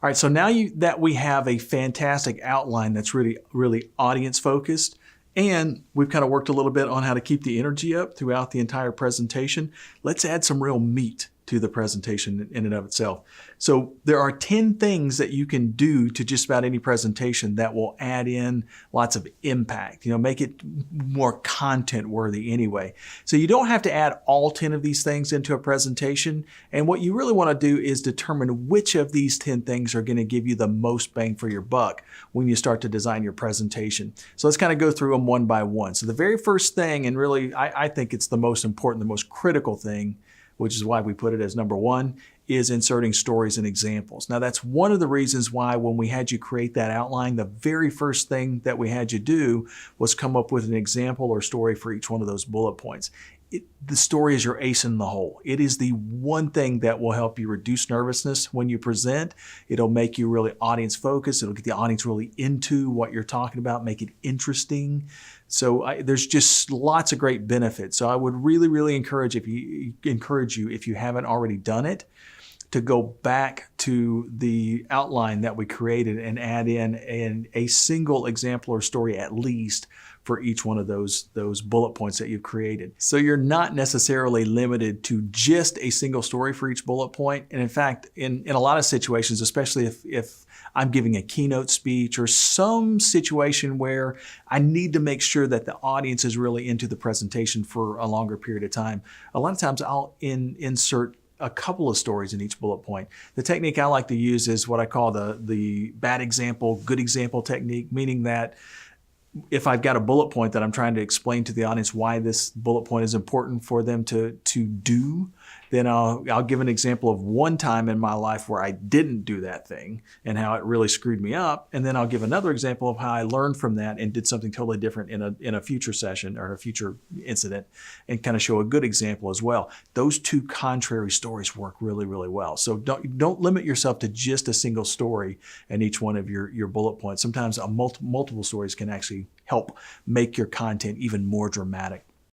All right, so now that we have a fantastic outline that's really, really audience focused, and we've kind of worked a little bit on how to keep the energy up throughout the entire presentation, let's add some real meat to the presentation in and of itself. So there are 10 things that you can do to just about any presentation that will add in lots of impact, make it more content worthy anyway. So you don't have to add all 10 of these things into a presentation. And what you really want to do is determine which of these 10 things are going to give you the most bang for your buck when you start to design your presentation. So let's kind of go through them one by one. So the very first thing, and really I think it's the most important, the most critical thing, which is why we put it as number one, is inserting stories and examples. Now that's one of the reasons why when we had you create that outline, the very first thing that we had you do was come up with an example or story for each one of those bullet points. The story is your ace in the hole. It is the one thing that will help you reduce nervousness when you present. It'll make you really audience focused. It'll get the audience really into what you're talking about, make it interesting. So there's just lots of great benefits. So I would really, really encourage you, if you haven't already done it, to go back to the outline that we created and add in a single example or story at least for each one of those bullet points that you've created. So you're not necessarily limited to just a single story for each bullet point. And in fact, in a lot of situations, especially if I'm giving a keynote speech or some situation where I need to make sure that the audience is really into the presentation for a longer period of time, a lot of times I'll insert a couple of stories in each bullet point. The technique I like to use is what I call the bad example, good example technique, meaning that if I've got a bullet point that I'm trying to explain to the audience why this bullet point is important for them to do, then I'll give an example of one time in my life where I didn't do that thing and how it really screwed me up. And then I'll give another example of how I learned from that and did something totally different in a future session or a future incident, and kind of show a good example as well. Those two contrary stories work really, really well. So don't limit yourself to just a single story in each one of your bullet points. Sometimes multiple stories can actually help make your content even more dramatic.